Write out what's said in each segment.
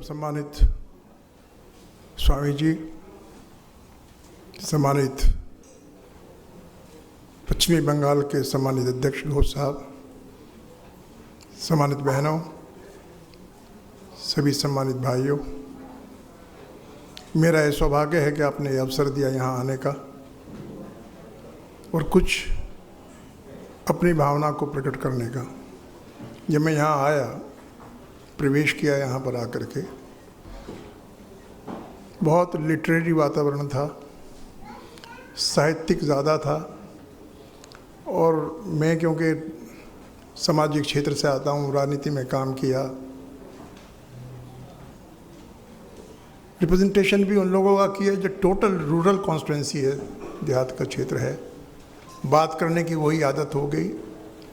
सम्मानित स्वामी जी, सम्मानित पश्चिमी बंगाल के सम्मानित अध्यक्ष घोष साहब, सम्मानित बहनों, सभी सम्मानित भाइयों, मेरा यह सौभाग्य है कि आपने ये अवसर दिया यहाँ आने का और कुछ अपनी भावना को प्रकट करने का। जब मैं यहाँ आया, प्रवेश किया यहाँ पर आकर के, बहुत लिटरेरी वातावरण था, साहित्यिक ज़्यादा था और मैं क्योंकि सामाजिक क्षेत्र से आता हूँ, राजनीति में काम किया, रिप्रेजेंटेशन भी उन लोगों का किया जो टोटल रूरल कॉन्स्टिट्यूंसी है, देहात का क्षेत्र है। बात करने की वही आदत हो गई,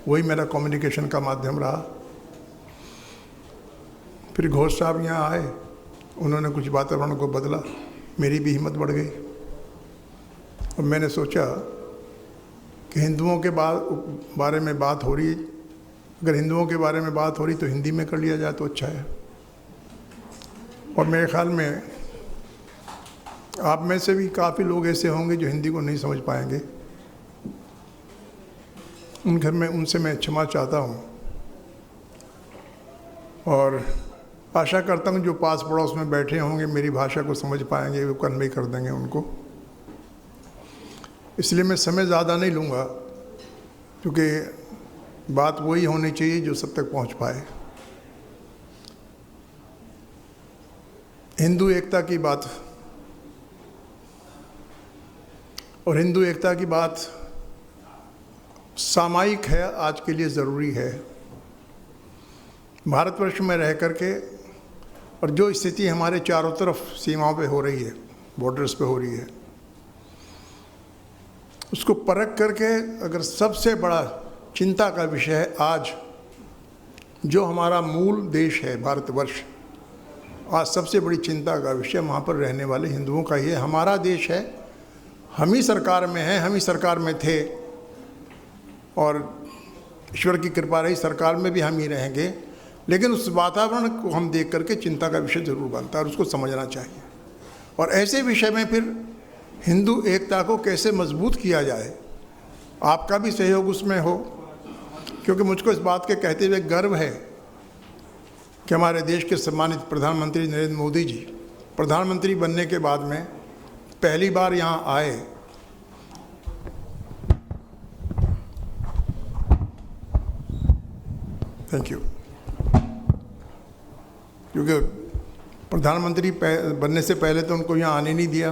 वही मेरा कम्युनिकेशन का माध्यम रहा। फिर घोष साहब यहाँ आए, उन्होंने कुछ वातावरण को बदला, मेरी भी हिम्मत बढ़ गई और मैंने सोचा कि हिंदुओं के बारे में बात हो रही, अगर हिंदुओं के बारे में बात हो रही तो हिंदी में कर लिया जाए तो अच्छा है। और मेरे ख्याल में आप में से भी काफ़ी लोग ऐसे होंगे जो हिंदी को नहीं समझ पाएंगे, उनसे मैं क्षमा चाहता हूँ और आशा करता हूँ जो पास पड़ोस में बैठे होंगे मेरी भाषा को समझ पाएंगे, वो कन्वे कर देंगे उनको। इसलिए मैं समय ज़्यादा नहीं लूँगा, क्योंकि बात वही होनी चाहिए जो सब तक पहुँच पाए। हिंदू एकता की बात और हिंदू एकता की बात सामयिक है, आज के लिए ज़रूरी है। भारतवर्ष में रह करके और जो स्थिति हमारे चारों तरफ सीमाओं पे हो रही है, बॉर्डर्स पे हो रही है, उसको परख करके अगर सबसे बड़ा चिंता का विषय है आज जो हमारा मूल देश है भारतवर्ष, आज सबसे बड़ी चिंता का विषय वहाँ पर रहने वाले हिंदुओं का ही है। हमारा देश है, हम ही सरकार में हैं, हम ही सरकार में थे और ईश्वर की कृपा रही सरकार में भी हम ही रहेंगे, लेकिन उस वातावरण को हम देख करके चिंता का विषय जरूर बनता है और उसको समझना चाहिए। और ऐसे विषय में फिर हिंदू एकता को कैसे मजबूत किया जाए, आपका भी सहयोग उसमें हो, क्योंकि मुझको इस बात के कहते हुए गर्व है कि हमारे देश के सम्मानित प्रधानमंत्री नरेंद्र मोदी जी प्रधानमंत्री बनने के बाद में पहली बार यहाँ आए। Thank you. क्योंकि प्रधानमंत्री बनने से पहले तो उनको यहाँ आने नहीं दिया,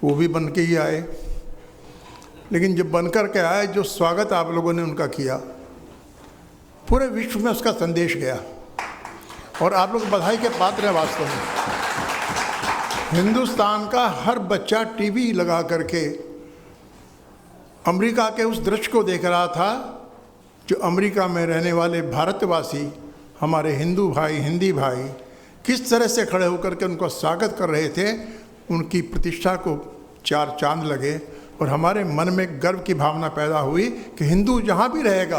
वो भी बन के ही आए, लेकिन जब बनकर के आए, जो स्वागत आप लोगों ने उनका किया, पूरे विश्व में उसका संदेश गया और आप लोग बधाई के पात्र हैं। वास्तव में हिंदुस्तान का हर बच्चा टीवी लगा करके अमेरिका के उस दृश्य को देख रहा था जो अमेरिका में रहने वाले भारतवासी, हमारे हिंदू भाई, हिंदी भाई किस तरह से खड़े होकर के उनको स्वागत कर रहे थे। उनकी प्रतिष्ठा को चार चांद लगे और हमारे मन में गर्व की भावना पैदा हुई कि हिंदू जहाँ भी रहेगा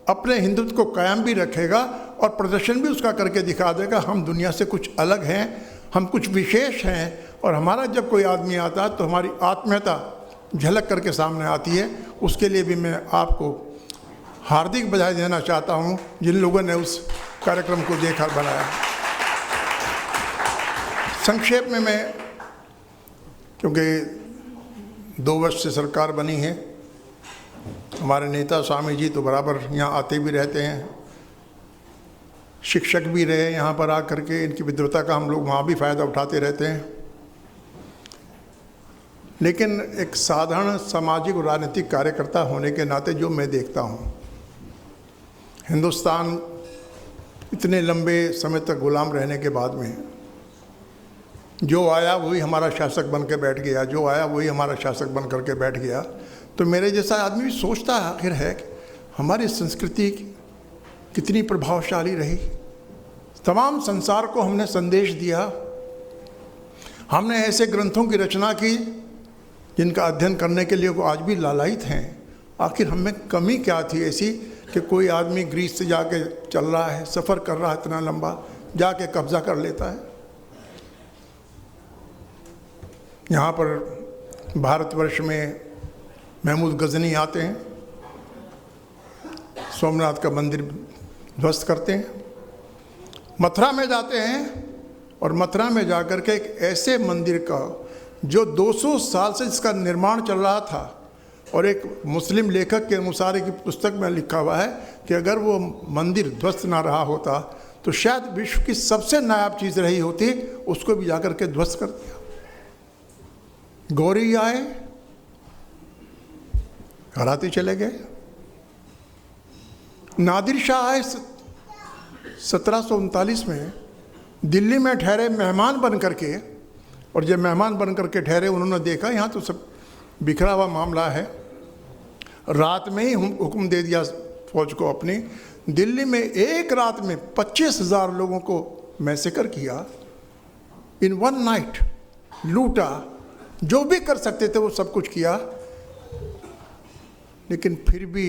अपने हिंदुत्व को कायम भी रखेगा और प्रदर्शन भी उसका करके दिखा देगा। हम दुनिया से कुछ अलग हैं, हम कुछ विशेष हैं और हमारा जब कोई आदमी आता है तो हमारी आत्मीयता झलक करके सामने आती है। उसके लिए भी मैं आपको हार्दिक बधाई देना चाहता हूँ जिन लोगों ने उस कार्यक्रम को देखा, बनाया। संक्षेप में मैं, क्योंकि 2 वर्ष से सरकार बनी है, हमारे नेता स्वामी जी तो बराबर यहाँ आते भी रहते हैं, शिक्षक भी रहे यहाँ पर आकर के, इनकी विद्वता का हम लोग वहाँ भी फ़ायदा उठाते रहते हैं। लेकिन एक साधारण सामाजिक और राजनीतिक कार्यकर्ता होने के नाते जो मैं देखता हूँ, हिंदुस्तान इतने लंबे समय तक गुलाम रहने के बाद में जो आया वही हमारा शासक बन के बैठ गया, जो आया वही हमारा शासक बन करके बैठ गया, तो मेरे जैसा आदमी भी सोचता आखिर है कि हमारी संस्कृति कितनी प्रभावशाली रही। तमाम संसार को हमने संदेश दिया, हमने ऐसे ग्रंथों की रचना की जिनका अध्ययन करने के लिए वो आज भी लालायित हैं। आखिर हमें कमी क्या थी ऐसी कि कोई आदमी ग्रीस से जाके चल रहा है, सफ़र कर रहा है इतना लंबा, जाके कब्जा कर लेता है। यहाँ पर भारतवर्ष में महमूद गजनी आते हैं, सोमनाथ का मंदिर ध्वस्त करते हैं। मथुरा में जाते हैं और मथुरा में जाकर के एक ऐसे मंदिर का जो 200 साल से जिसका निर्माण चल रहा था, और एक मुस्लिम लेखक के अनुसार एक पुस्तक में लिखा हुआ है कि अगर वो मंदिर ध्वस्त ना रहा होता तो शायद विश्व की सबसे नायाब चीज़ रही होती, उसको भी जाकर के ध्वस्त कर दिया। गौरी आए, हराते चले गए। नादिर शाह आए 1739 में, दिल्ली में ठहरे मेहमान बन करके, और जब मेहमान बन करके ठहरे उन्होंने देखा यहाँ तो सब बिखरा हुआ मामला है। रात में ही हुक्म दे दिया फौज को अपनी, दिल्ली में एक रात में 25,000 लोगों को मैसेकर किया, इन वन नाइट लूटा, जो भी कर सकते थे वो सब कुछ किया। लेकिन फिर भी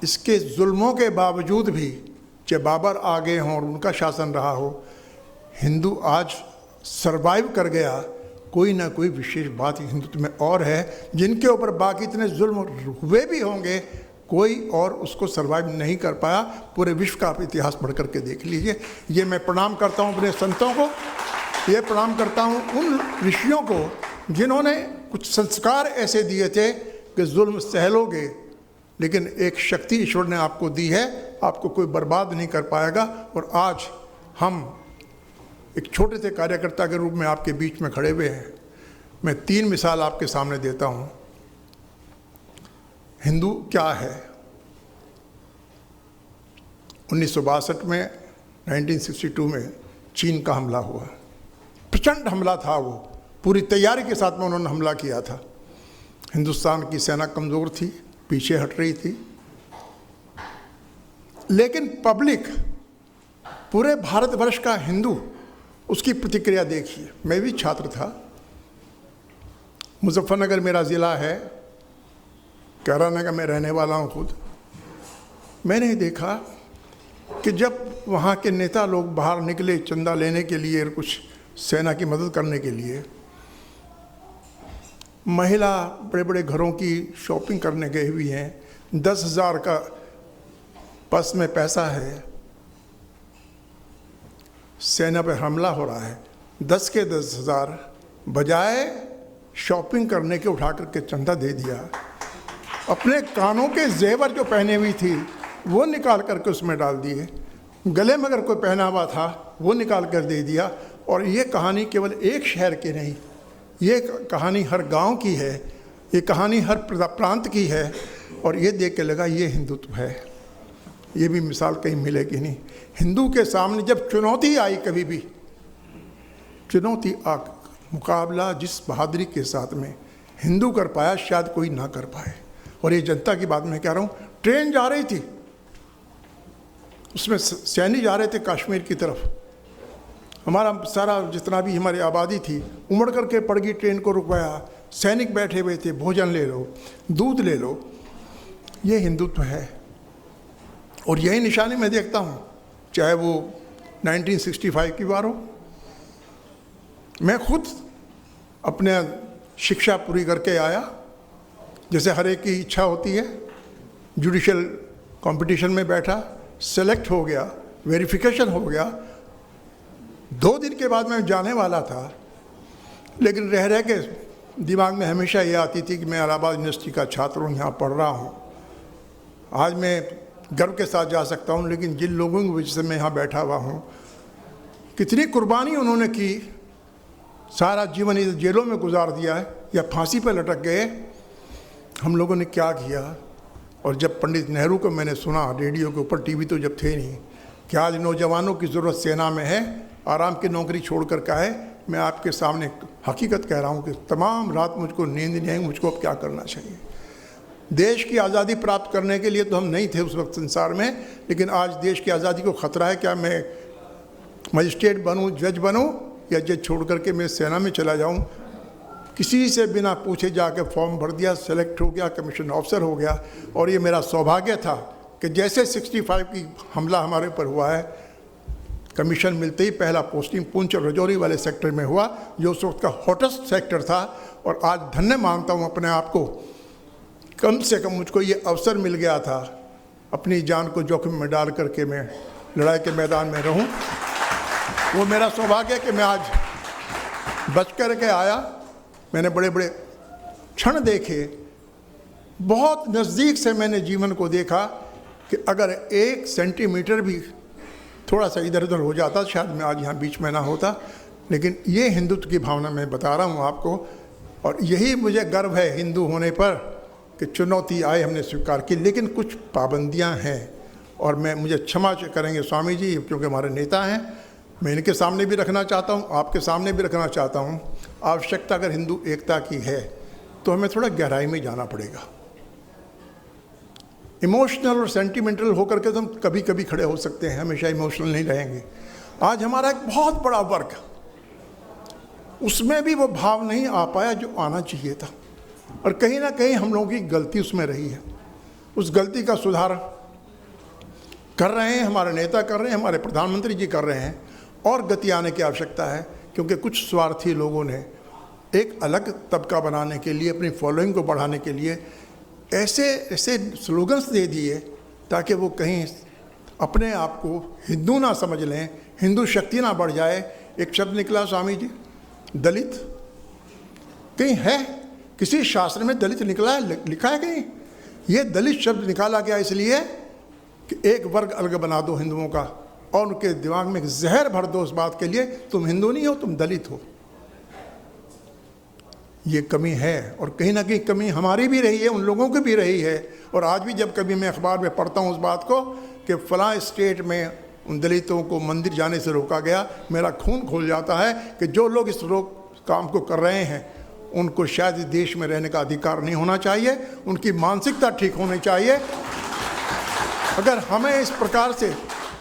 इसके जुल्मों के बावजूद भी, चाहे बाबर आ गए हों और उनका शासन रहा हो, हिंदू आज सरवाइव कर गया। कोई ना कोई विशेष बात हिंदुत्व में और है, जिनके ऊपर बाकी इतने जुल्म हुए भी होंगे, कोई और उसको सरवाइव नहीं कर पाया। पूरे विश्व का आप इतिहास पढ़ करके देख लीजिए। ये मैं प्रणाम करता हूँ अपने संतों को, ये प्रणाम करता हूँ उन ऋषियों को जिन्होंने कुछ संस्कार ऐसे दिए थे कि जुल्म सहलोगे, लेकिन एक शक्ति ईश्वर ने आपको दी है, आपको कोई बर्बाद नहीं कर पाएगा। और आज हम एक छोटे से कार्यकर्ता के रूप में आपके बीच में खड़े हुए हैं। मैं 3 मिसाल आपके सामने देता हूँ। हिंदू क्या है? 1962 में, 1962 में चीन का हमला हुआ, प्रचंड हमला था। वो पूरी तैयारी के साथ में उन्होंने हमला किया था। हिंदुस्तान की सेना कमज़ोर थी, पीछे हट रही थी, लेकिन पब्लिक, पूरे भारतवर्ष का हिंदू, उसकी प्रतिक्रिया देखिए। मैं भी छात्र था, मुजफ्फरनगर मेरा ज़िला है, कैरानगर में रहने वाला हूँ खुद। मैंने देखा कि जब वहाँ के नेता लोग बाहर निकले चंदा लेने के लिए और कुछ सेना की मदद करने के लिए, महिला बड़े बड़े घरों की शॉपिंग करने गई हुई हैं, 10,000 का पर्स में पैसा है, सेना पर हमला हो रहा है, 10 के 10,000 बजाय शॉपिंग करने के उठा करके चंदा दे दिया। अपने कानों के जेवर जो पहने हुई थी वो निकाल करके उसमें डाल दिए, गले में अगर कोई पहना हुआ था वो निकाल कर दे दिया। और ये कहानी केवल एक शहर की नहीं, ये कहानी हर गांव की है, ये कहानी हर प्रांत की है। और ये देख के लगा ये हिंदुत्व है। ये भी मिसाल कहीं मिलेगी नहीं। हिंदू के सामने जब चुनौती आई, कभी भी चुनौती आ, मुकाबला जिस बहादुरी के साथ में हिंदू कर पाया, शायद कोई ना कर पाए। और ये जनता की बात मैं कह रहा हूँ। ट्रेन जा रही थी, उसमें सैनिक जा रहे थे कश्मीर की तरफ, हमारा सारा जितना भी हमारी आबादी थी उमड़ करके पड़ गई, ट्रेन को रुकवाया, सैनिक बैठे हुए थे, भोजन ले लो, दूध ले लो। ये हिंदुत्व है। और यही निशानी मैं देखता हूँ, चाहे वो 1965 की बार हो। मैं खुद अपने शिक्षा पूरी करके आया, जैसे हर एक की इच्छा होती है, जुडिशल कंपटीशन में बैठा, सेलेक्ट हो गया, वेरिफिकेशन हो गया। 2 दिन के बाद मैं जाने वाला था, लेकिन रह रह के दिमाग में हमेशा ये आती थी कि मैं इलाहाबाद यूनिवर्सिटी का छात्र हूँ, यहाँ पढ़ रहा हूँ। आज मैं गर्व के साथ जा सकता हूँ, लेकिन जिन लोगों की वजह से मैं यहाँ बैठा हुआ हूँ, कितनी कुर्बानी उन्होंने की, सारा जीवन इस जेलों में गुजार दिया है या फांसी पर लटक गए। हम लोगों ने क्या किया। और जब पंडित नेहरू को मैंने सुना रेडियो के ऊपर, टीवी तो जब थे नहीं, कि आज नौजवानों की ज़रूरत सेना में है, आराम की नौकरी छोड़ कर का है, मैं आपके सामने हकीकत कह रहा हूँ कि तमाम रात मुझको नींद नहीं आई, मुझको अब क्या करना चाहिए। देश की आज़ादी प्राप्त करने के लिए तो हम नहीं थे उस वक्त संसार में, लेकिन आज देश की आज़ादी को ख़तरा है। क्या मैं मजिस्ट्रेट बनूं, जज बनूं, या जज छोड़ करके मैं सेना में चला जाऊं? किसी से बिना पूछे जाके फॉर्म भर दिया, सेलेक्ट हो गया, कमीशन ऑफिसर हो गया। और ये मेरा सौभाग्य था कि जैसे 65 की हमला हमारे ऊपर हुआ है, कमीशन मिलते ही पहला पोस्टिंग पुंछ और रजौरी वाले सेक्टर में हुआ, जो उस वक्त का हॉटेस्ट सेक्टर था। और आज धन्य मानता हूँ अपने आप को, कम से कम मुझको ये अवसर मिल गया था अपनी जान को जोखिम में डाल करके मैं लड़ाई के मैदान में रहूं। वो मेरा सौभाग्य है कि मैं आज बच कर के आया। मैंने बड़े बड़े क्षण देखे, बहुत नज़दीक से मैंने जीवन को देखा कि अगर 1 सेंटीमीटर भी थोड़ा सा इधर उधर हो जाता शायद मैं आज यहाँ बीच में ना होता। लेकिन ये हिंदुत्व की भावना मैं बता रहा हूँ आपको, और यही मुझे गर्व है हिंदू होने पर कि चुनौती आए हमने स्वीकार की, लेकिन कुछ पाबंदियाँ हैं। और मुझे क्षमा करेंगे स्वामी जी, क्योंकि हमारे नेता हैं, मैं इनके सामने भी रखना चाहता हूँ, आपके सामने भी रखना चाहता हूँ। आवश्यकता अगर हिंदू एकता की है तो हमें थोड़ा गहराई में जाना पड़ेगा। इमोशनल और सेंटिमेंटल होकर के तो हम कभी कभी खड़े हो सकते हैं, हमेशा इमोशनल नहीं रहेंगे। आज हमारा एक बहुत बड़ा वर्ग, उसमें भी वो भाव नहीं आ पाया जो आना चाहिए था, और कहीं ना कहीं हम लोगों की गलती उसमें रही है। उस गलती का सुधार कर रहे हैं, हमारे नेता कर रहे हैं, हमारे प्रधानमंत्री जी कर रहे हैं, और गति आने की आवश्यकता है। क्योंकि कुछ स्वार्थी लोगों ने एक अलग तबका बनाने के लिए, अपनी फॉलोइंग को बढ़ाने के लिए ऐसे ऐसे स्लोगन्स दे दिए ताकि वो कहीं अपने आप को हिंदू ना समझ लें, हिंदू शक्ति ना बढ़ जाए। एक शब्द निकला स्वामी जी, दलित, कहीं है किसी शास्त्र में दलित निकला है, लिखा है कहीं? ये दलित शब्द निकाला गया इसलिए कि एक वर्ग अलग बना दो हिंदुओं का, और उनके दिमाग में जहर भर दो उस बात के लिए, तुम हिंदू नहीं हो, तुम दलित हो। ये कमी है, और कहीं ना कहीं कमी हमारी भी रही है, उन लोगों की भी रही है। और आज भी जब कभी मैं अखबार में पढ़ता हूँ उस बात को कि फलां स्टेट में उन दलितों को मंदिर जाने से रोका गया, मेरा खून खोल जाता है कि जो लोग इस काम को कर रहे हैं उनको शायद इस देश में रहने का अधिकार नहीं होना चाहिए, उनकी मानसिकता ठीक होनी चाहिए। अगर हमें इस प्रकार से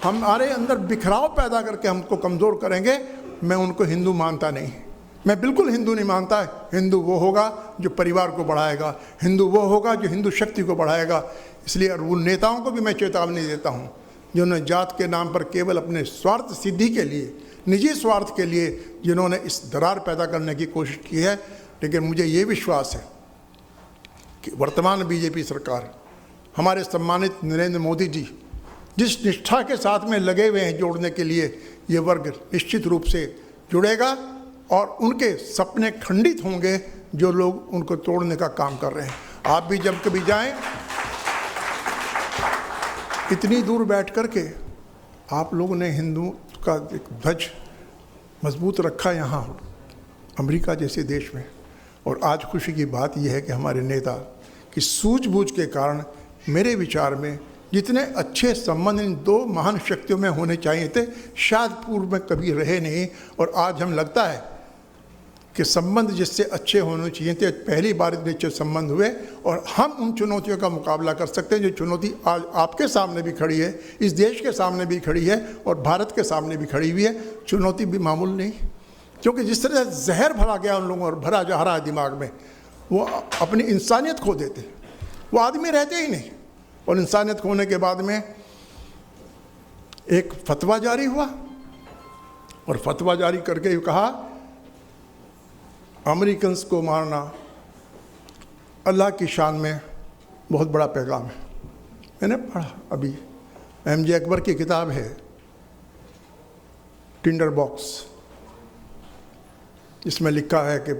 हमारे अंदर बिखराव पैदा करके हमको कमज़ोर करेंगे, मैं उनको हिंदू मानता नहीं। मैं बिल्कुल हिंदू नहीं मानता। हिंदू वो होगा जो परिवार को बढ़ाएगा, हिंदू वो होगा जो हिंदू शक्ति को बढ़ाएगा। इसलिए और उन नेताओं को भी मैं चेतावनी देता हूँ जिन्होंने जात के नाम पर केवल अपने स्वार्थ सिद्धि के लिए, निजी स्वार्थ के लिए जिन्होंने इस दरार पैदा करने की कोशिश की है। लेकिन मुझे ये विश्वास है कि वर्तमान बीजेपी सरकार, हमारे सम्मानित नरेंद्र मोदी जी जिस निष्ठा के साथ में लगे हुए हैं जोड़ने के लिए, ये वर्ग निश्चित रूप से जुड़ेगा और उनके सपने खंडित होंगे जो लोग उनको तोड़ने का काम कर रहे हैं। आप भी जब कभी जाएं, इतनी दूर बैठ कर के आप लोगों ने हिंदू का एक ध्वज मजबूत रखा यहाँ अमेरिका जैसे देश में। और आज खुशी की बात यह है कि हमारे नेता की सूझबूझ के कारण मेरे विचार में जितने अच्छे संबंध इन दो महान शक्तियों में होने चाहिए थे, शायद पूर्व में कभी रहे नहीं। और आज हम लगता है कि संबंध जिससे अच्छे होने चाहिए थे, पहली बार इतने अच्छे संबंध हुए, और हम उन चुनौतियों का मुकाबला कर सकते हैं जो चुनौती आज आपके सामने भी खड़ी है, इस देश के सामने भी खड़ी है और भारत के सामने भी खड़ी हुई है। चुनौती भी मामूल नहीं, क्योंकि जिस तरह से जहर भरा गया उन लोगों और भरा जा रहा है दिमाग में, वो अपनी इंसानियत खो देते, वो आदमी रहते ही नहीं। और इंसानियत खोने के बाद में एक फतवा जारी हुआ, और फतवा जारी करके कहा अमेरिकन्स को मारना अल्लाह की शान में बहुत बड़ा पैगाम है। मैंने पढ़ा अभी, एमजे अकबर की किताब है टिंडर बॉक्स, इसमें लिखा है कि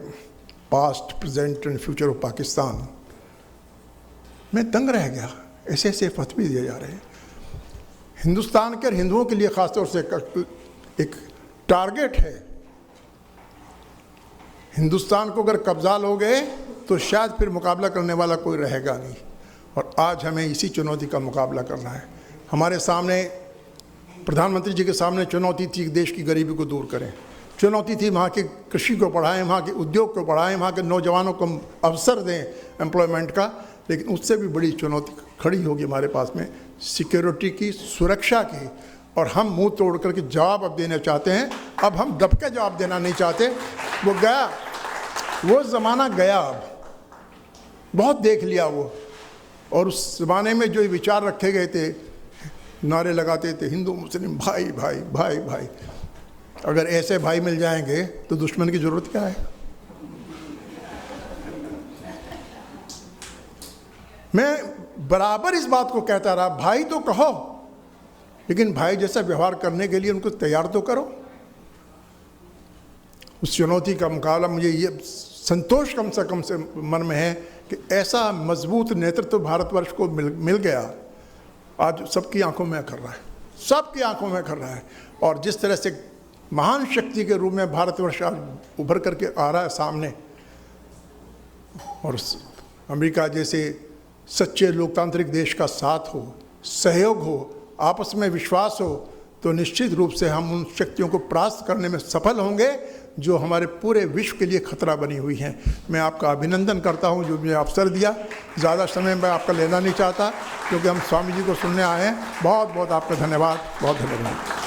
past, present and future of Pakistan. मैं दंग रह गया, ऐसे ऐसे फतवे दिए जा रहे हैं हिंदुस्तान के और हिंदुओं के लिए। ख़ासतौर से एक टारगेट है, हिंदुस्तान को अगर कब्जा लोगे तो शायद फिर मुकाबला करने वाला कोई रहेगा नहीं। और आज हमें इसी चुनौती का मुकाबला करना है। हमारे सामने, प्रधानमंत्री जी के सामने चुनौती थी देश की गरीबी को दूर करें, चुनौती थी वहाँ की कृषि को बढ़ाएं, वहाँ के उद्योग को बढ़ाएं, वहाँ के नौजवानों को अवसर दें एम्प्लॉयमेंट का। लेकिन उससे भी बड़ी चुनौती खड़ी होगी हमारे पास में सिक्योरिटी की, सुरक्षा की। और हम मुंह तोड़ करके जवाब अब देना चाहते हैं। अब हम दब के जवाब देना नहीं चाहते। वो गया, वो ज़माना गया, अब बहुत देख लिया वो। और उस ज़माने में जो विचार रखे गए थे नारे लगाते थे हिंदू मुस्लिम भाई भाई भाई भाई। अगर ऐसे भाई मिल जाएंगे तो दुश्मन की ज़रूरत क्या है। मैं बराबर इस बात को कहता रहा, भाई तो कहो, लेकिन भाई जैसा व्यवहार करने के लिए उनको तैयार तो करो। उस चुनौती का मुकाबला मुझे ये संतोष कम से मन में है कि ऐसा मजबूत नेतृत्व भारतवर्ष को मिल गया, आज सबकी आंखों में कर रहा है, सबकी आंखों में कर रहा है। और जिस तरह से महान शक्ति के रूप में भारतवर्ष आज उभर करके आ रहा है सामने, और अमेरिका जैसे सच्चे लोकतांत्रिक देश का साथ हो, सहयोग हो, आपस में विश्वास हो, तो निश्चित रूप से हम उन शक्तियों को परास्त करने में सफल होंगे जो हमारे पूरे विश्व के लिए खतरा बनी हुई हैं। मैं आपका अभिनंदन करता हूं जो मुझे अवसर दिया। ज़्यादा समय मैं आपका लेना नहीं चाहता क्योंकि हम स्वामी जी को सुनने आए हैं। बहुत बहुत आपका धन्यवाद, बहुत धन्यवाद।